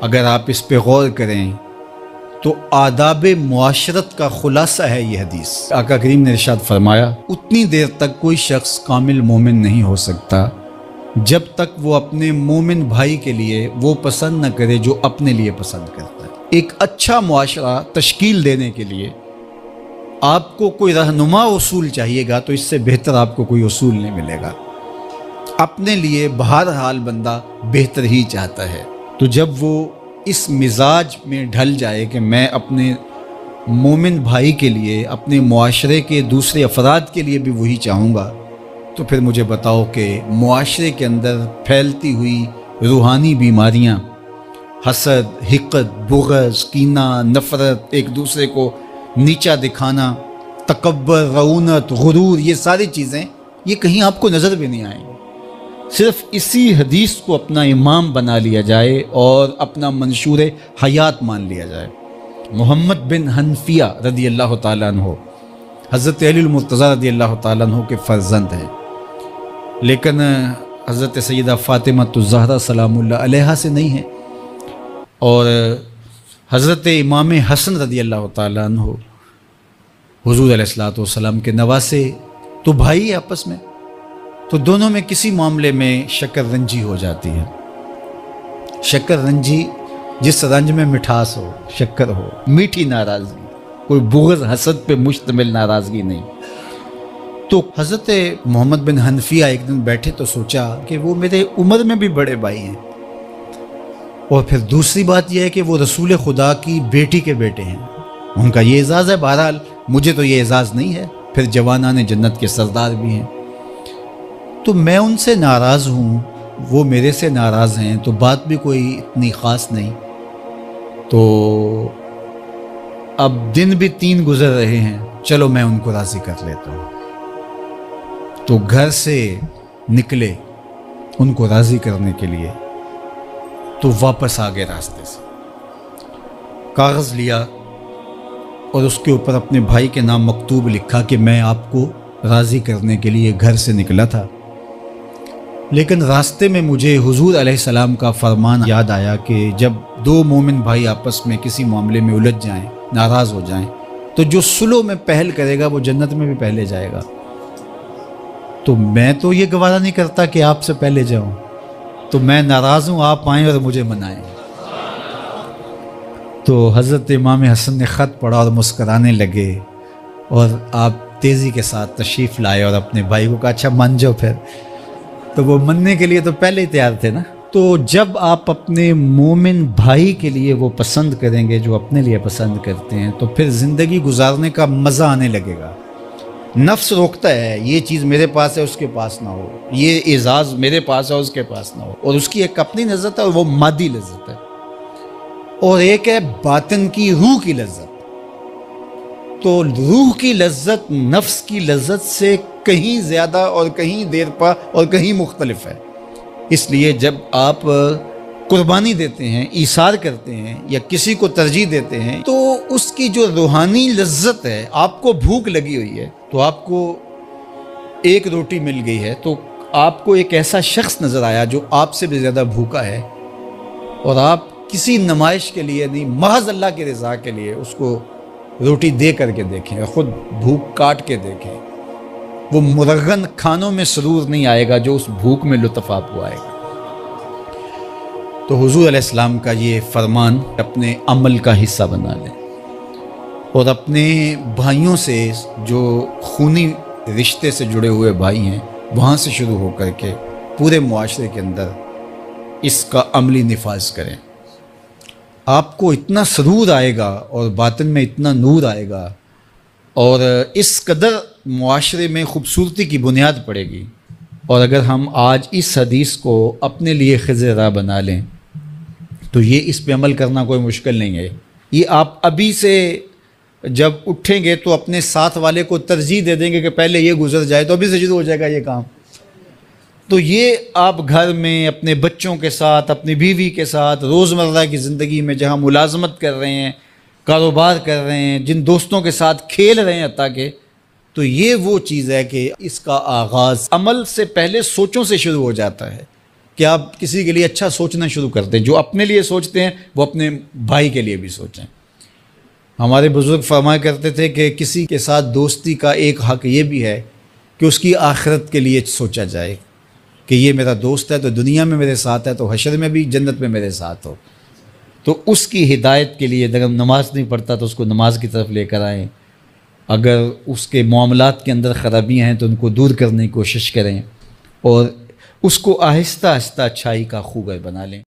اگر آپ اس پہ غور کریں تو آداب معاشرت کا خلاصہ ہے یہ حدیث۔ آقا کریم نے ارشاد فرمایا اتنی دیر تک کوئی شخص کامل مومن نہیں ہو سکتا جب تک وہ اپنے مومن بھائی کے لیے وہ پسند نہ کرے جو اپنے لیے پسند کرتا ہے۔ ایک اچھا معاشرہ تشکیل دینے کے لیے آپ کو کوئی رہنما اصول چاہیے گا تو اس سے بہتر آپ کو کوئی اصول نہیں ملے گا۔ اپنے لیے بہرحال بندہ بہتر ہی چاہتا ہے، تو جب وہ اس مزاج میں ڈھل جائے کہ میں اپنے مومن بھائی کے لیے، اپنے معاشرے کے دوسرے افراد کے لیے بھی وہی چاہوں گا، تو پھر مجھے بتاؤ کہ معاشرے کے اندر پھیلتی ہوئی روحانی بیماریاں، حسد، حقد، بغض، کینہ، نفرت، ایک دوسرے کو نیچا دکھانا، تکبر، رعونت، غرور، یہ ساری چیزیں یہ کہیں آپ کو نظر بھی نہیں آئیں گی۔ صرف اسی حدیث کو اپنا امام بنا لیا جائے اور اپنا منشور حیات مان لیا جائے۔ محمد بن حنفیہ رضی اللہ تعالیٰ عنہ حضرت علی المرتضیٰ رضی اللہ تعالیٰ عنہ کے فرزند ہیں، لیکن حضرت سیدہ فاطمہ الزہرا سلام اللہ علیہا سے نہیں ہیں، اور حضرت امام حسن رضی اللہ تعالیٰ عنہ حضور علیہ الصلوۃ والسلام کے نواسے، تو بھائی آپس میں، تو دونوں میں کسی معاملے میں شکر رنجی ہو جاتی ہے۔ شکر رنجی جس رنج میں مٹھاس ہو، شکر ہو، میٹھی ناراضگی، کوئی بغض حسد پہ مشتمل ناراضگی نہیں۔ تو حضرت محمد بن حنفیہ ایک دن بیٹھے تو سوچا کہ وہ میرے عمر میں بھی بڑے بھائی ہیں، اور پھر دوسری بات یہ ہے کہ وہ رسول خدا کی بیٹی کے بیٹے ہیں، ان کا یہ اعزاز ہے، بہرحال مجھے تو یہ اعزاز نہیں ہے، پھر جوانان جنت کے سردار بھی ہیں، تو میں ان سے ناراض ہوں، وہ میرے سے ناراض ہیں، تو بات بھی کوئی اتنی خاص نہیں۔ تو اب دن بھی 3 گزر رہے ہیں، چلو میں ان کو راضی کر لیتا ہوں۔ تو گھر سے نکلے ان کو راضی کرنے کے لیے، تو واپس آ گئے راستے سے، کاغذ لیا اور اس کے اوپر اپنے بھائی کے نام مکتوب لکھا کہ میں آپ کو راضی کرنے کے لیے گھر سے نکلا تھا، لیکن راستے میں مجھے حضور علیہ السلام کا فرمان یاد آیا کہ جب 2 مومن بھائی آپس میں کسی معاملے میں الجھ جائیں، ناراض ہو جائیں، تو جو صلح میں پہل کرے گا وہ جنت میں بھی پہلے جائے گا۔ تو میں تو یہ گوارا نہیں کرتا کہ آپ سے پہلے جاؤں، تو میں ناراض ہوں، آپ آئیں اور مجھے منائیں۔ تو حضرت امام حسن نے خط پڑھا اور مسکرانے لگے، اور آپ تیزی کے ساتھ تشریف لائے اور اپنے بھائی کو کہا اچھا مان جاؤ پھر، تو وہ مننے کے لیے تو پہلے ہی تیار تھے نا۔ تو جب آپ اپنے مومن بھائی کے لیے وہ پسند کریں گے جو اپنے لیے پسند کرتے ہیں، تو پھر زندگی گزارنے کا مزہ آنے لگے گا۔ نفس روکتا ہے یہ چیز میرے پاس ہے اس کے پاس نہ ہو، یہ اعزاز میرے پاس ہے اس کے پاس نہ ہو، اور اس کی ایک اپنی لذت ہے اور وہ مادی لذت ہے، اور ایک ہے باطن کی، روح کی لذت۔ تو روح کی لذت نفس کی لذت سے کہیں زیادہ اور کہیں دیر پا اور کہیں مختلف ہے۔ اس لیے جب آپ قربانی دیتے ہیں، ایثار کرتے ہیں یا کسی کو ترجیح دیتے ہیں، تو اس کی جو روحانی لذت ہے، آپ کو بھوک لگی ہوئی ہے تو آپ کو ایک روٹی مل گئی ہے، تو آپ کو ایک ایسا شخص نظر آیا جو آپ سے بھی زیادہ بھوکا ہے، اور آپ کسی نمائش کے لیے نہیں، محض اللہ کی رضا کے لیے اس کو روٹی دے کر کے دیکھیں، خود بھوک کاٹ کے دیکھیں، وہ مرغن کھانوں میں سرور نہیں آئے گا جو اس بھوک میں لطف آپ کو آئے گا۔ تو حضور علیہ السلام کا یہ فرمان اپنے عمل کا حصہ بنا لیں، اور اپنے بھائیوں سے جو خونی رشتے سے جڑے ہوئے بھائی ہیں وہاں سے شروع ہو کر کے پورے معاشرے کے اندر اس کا عملی نفاذ کریں۔ آپ کو اتنا سرور آئے گا اور باطن میں اتنا نور آئے گا، اور اس قدر معاشرے میں خوبصورتی کی بنیاد پڑے گی۔ اور اگر ہم آج اس حدیث کو اپنے لیے خضر راہ بنا لیں تو یہ اس پہ عمل کرنا کوئی مشکل نہیں ہے۔ یہ آپ ابھی سے جب اٹھیں گے تو اپنے ساتھ والے کو ترجیح دے دیں گے کہ پہلے یہ گزر جائے، تو ابھی سے شروع ہو جائے گا یہ کام۔ تو یہ آپ گھر میں اپنے بچوں کے ساتھ، اپنی بیوی کے ساتھ، روزمرہ کی زندگی میں جہاں ملازمت کر رہے ہیں، کاروبار کر رہے ہیں، جن دوستوں کے ساتھ کھیل رہے ہیں حتیٰ کہ، تو یہ وہ چیز ہے کہ اس کا آغاز عمل سے پہلے سوچوں سے شروع ہو جاتا ہے۔ کہ آپ کسی کے لیے اچھا سوچنا شروع کرتے ہیں. جو اپنے لیے سوچتے ہیں وہ اپنے بھائی کے لیے بھی سوچیں. ہمارے بزرگ فرمایا کرتے تھے کہ کسی کے ساتھ دوستی کا ایک حق یہ بھی ہے کہ اس کی آخرت کے لیے سوچا جائے کہ یہ میرا دوست ہے تو دنیا میں میرے ساتھ ہے تو حشر میں بھی جنت میں میرے ساتھ ہو. تو اس کی ہدایت کے لیے اگر نماز نہیں پڑھتا تو اس کو نماز کی طرف لے کر آئیں. اگر اس کے معاملات کے اندر خرابیاں ہیں تو ان کو دور کرنے کی کوشش کریں اور اس کو آہستہ آہستہ اچھائی کا خوگر بنا لیں.